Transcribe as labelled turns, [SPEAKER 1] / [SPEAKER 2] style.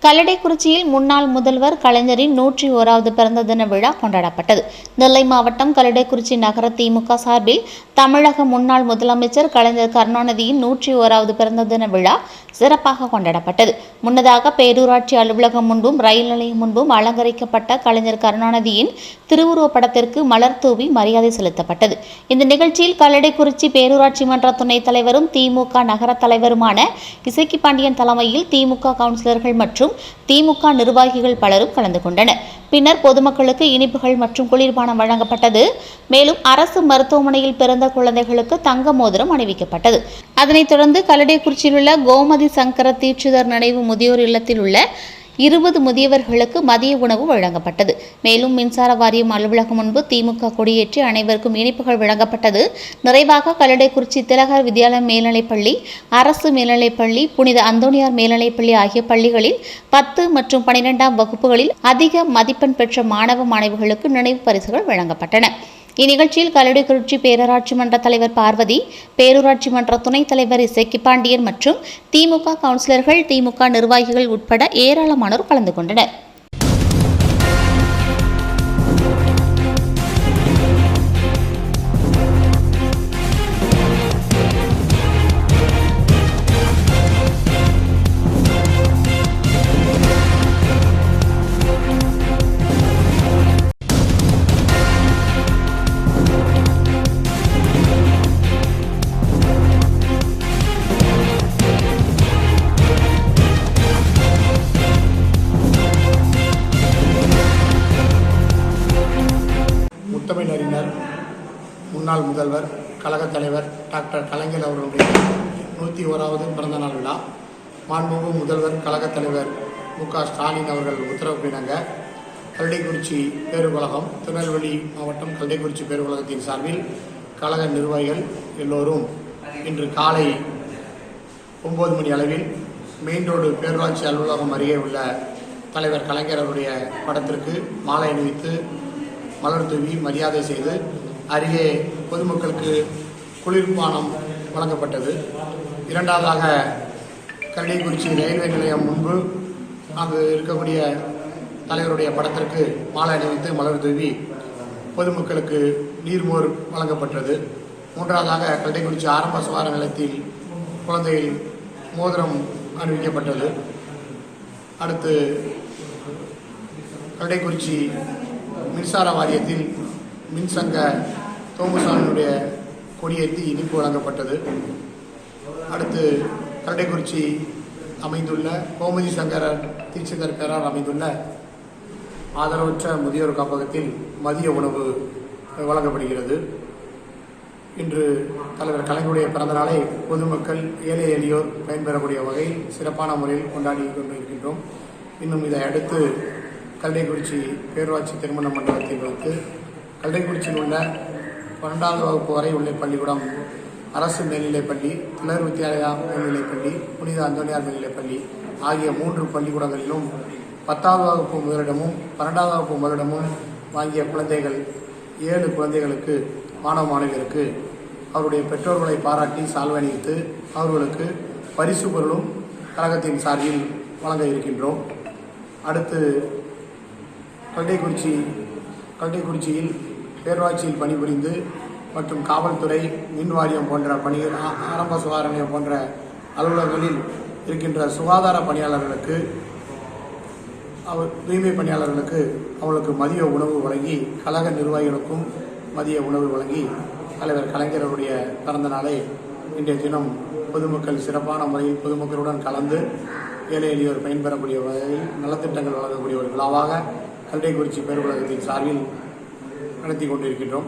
[SPEAKER 1] கல்லடைக்குறிச்சியில் முன்னாள் முதல்வர் கலைஞரின் 101வது பிறந்த தின விழா கொண்டாடப்பட்டது. நெல்லை மாவட்டம் கல்லடைக்குறிச்சி நகர திமுக சார்பில் தமிழக முன்னாள் முதலமைச்சர் கலைஞர் கருணாநிதியின் 101வது பிறந்த தின விழா சிறப்பாக கொண்டாடப்பட்டது. முன்னதாக பேரூராட்சி அலுவலகம் முன்பும் ரயில் நிலையம் முன்பும் அலங்கரிக்கப்பட்ட கலைஞர் கருணாநிதியின் திருவுருவப் படத்திற்கு மலர் தூவி மரியாதை செலுத்தப்பட்டது. இந்த நிகழ்ச்சியில் கல்லடைக்குறிச்சி பேரூராட்சி மன்ற துணைத் தலைவரும் திமுக நகர தலைவருமான இசக்கி பாண்டியன் தலைமையில் திமுக கவுன்சிலர்கள் மற்றும் திமுக நிர்வாகிகள் பலரும் கலந்து கொண்டனர். பின்னர் பொதுமக்களுக்கு இனிப்புகள் மற்றும் குளிர்பானம் வழங்கப்பட்டது. மேலும் அரசு மருத்துவமனையில் பிறந்த குழந்தைகளுக்கு தங்க மோதிரம் அணிவிக்கப்பட்டது. அதனைத் தொடர்ந்து கல்லடைக்குறிச்சியில் உள்ள கோமதி சங்கர தீட்சிதர் நினைவு முதியோர் இல்லத்தில் உள்ள 20 முதியவர்களுக்கு மதிய உணவு வழங்கப்பட்டது. மேலும் மின்சார வாரியம் அலுவலகம் முன்பு திமுக கொடியேற்றி அனைவருக்கும் இனிப்புகள் வழங்கப்பட்டது. நிறைவாக கல்லடைக்குறிச்சி திலகர் வித்யாலயம் மேல்நிலைப்பள்ளி, அரசு மேல்நிலைப்பள்ளி, புனித அந்தோணியார் மேல்நிலைப்பள்ளி ஆகிய பள்ளிகளில் 10 மற்றும் 12ஆம் வகுப்புகளில் அதிக மதிப்பெண் பெற்ற மாணவ மாணவிகளுக்கு நினைவு பரிசுகள் வழங்கப்பட்டன. இந்நிகழ்ச்சியில் கல்லடைக்குறிச்சி பேரூராட்சி மன்ற தலைவர் பார்வதி, பேரூராட்சி மன்ற துணைத் தலைவர் இசக்கி பாண்டியன் மற்றும் திமுக கவுன்சிலர்கள், திமுக நிர்வாகிகள் உட்பட ஏராளமானோர் கலந்து கொண்டனர்.
[SPEAKER 2] முத்தமிழ் அறிஞர் முன்னாள் முதல்வர் கழகத் தலைவர் டாக்டர் கலைஞர் அவர்களுடைய 101வது பிறந்தநாள் விழா மாண்புமிகு முதல்வர் கழகத் தலைவர் மு.க. ஸ்டாலின் அவர்கள் உத்தரவினாங்க. கல்லடைக்குறிச்சி பேருக்கழகம், திருநெல்வேலி மாவட்டம் கல்லடைக்குறிச்சி பேருக்கழகத்தின் சார்பில் கழக நிர்வாகிகள் எல்லோரும் இன்று காலை 9 மணி அளவில் மெயின் ரோடு பேரூராட்சி அலுவலகம் அருகே உள்ள தலைவர் கலைஞர் அவருடைய படத்திற்கு மாலை அணிவித்து மலர் தூவி மரியாதை செய்து அருகே பொதுமக்களுக்கு குளிர்பானம் வழங்கப்பட்டது. இரண்டாவதாக கல்லடைக்குறிச்சி ரயில்வே நிலையம் முன்பு அங்கு இருக்கக்கூடிய தலைவருடைய படத்திற்கு மாலை அணிவித்து மலர் தூவி பொதுமக்களுக்கு நீர்மோர் வழங்கப்பட்டது. மூன்றாவதாக கல்லடைக்குறிச்சி ஆரம்ப சுகாதார நிலையத்தில் குழந்தைகள் மோதிரம் அணிவிக்கப்பட்டது. அடுத்து கல்லடைக்குறிச்சி மின்சார வாரியத்தில் மின்சங்க தோமுசாமியுடைய கொடியேற்றி இனிப்பு வழங்கப்பட்டது. அடுத்து கல்லடைக்குறிச்சி அமைந்துள்ள கோமதி சங்கர தீட்சிதர் பேரால் அமைந்துள்ள ஆதரவற்ற முதியோர் காப்பகத்தில் மதிய உணவு வழங்கப்படுகிறது. இன்று தலைவர் கலைஞருடைய பிறந்தநாளை பொதுமக்கள், ஏழை எளியோர் பயன்பெறக்கூடிய வகையில் சிறப்பான முறையில் கொண்டாடி கொண்டிருக்கின்றோம். இன்னும் இதை அடுத்து கல்லடைக்குறிச்சி பேரூராட்சி திருமண மண்டபத்தில் வைத்து கல்லடைக்குறிச்சியில் உள்ள 12வது வகுப்பு வரை உள்ள பள்ளிக்கூடம், அரசு மேல்நிலைப்பள்ளி, திலகர் வித்யாலயா மேல்நிலைப்பள்ளி, புனித அந்தோணியார் மேல்நிலைப்பள்ளி ஆகிய 3 பள்ளிக்கூடங்களிலும் 10வது வகுப்பு முதலிடமும் 12வது வகுப்பு முதலிடமும் வாங்கிய குழந்தைகள் 7 குழந்தைகளுக்கு, மாணவ மாணவியருக்கு அவருடைய பெற்றோர்களை பாராட்டி சால்வை அணிவித்து அவர்களுக்கு பரிசு பொருளும் கழகத்தின் சார்பில் வழங்க இருக்கின்றோம். அடுத்து கல்லடைக்குறிச்சியில் பேரூராட்சியில் பணிபுரிந்து மற்றும் காவல்துறை, மின் வாரியம் போன்ற பணிகள், ஆரம்ப சுகாதார நிலையம் போன்ற அலுவலகங்களில் இருக்கின்ற சுகாதார பணியாளர்களுக்கு, தூய்மை பணியாளர்களுக்கு அவர்களுக்கு மதிய உணவு வழங்கி, கழக நிர்வாகிகளுக்கும் மதிய உணவு வழங்கி தலைவர் கலைஞருடைய பிறந்த நாளை இன்றைய தினம் பொதுமக்கள் சிறப்பான முறையில் பொதுமக்களுடன் கலந்து ஏழை எளியோர் பயன்பெறக்கூடிய வகையில் நலத்திட்டங்கள் வழங்கக்கூடிய ஒரு விழாவாக கல்லடைக்குறிச்சி பேருக்கழகத்தின் சார்பில் நடத்தி கொண்டிருக்கின்றோம்.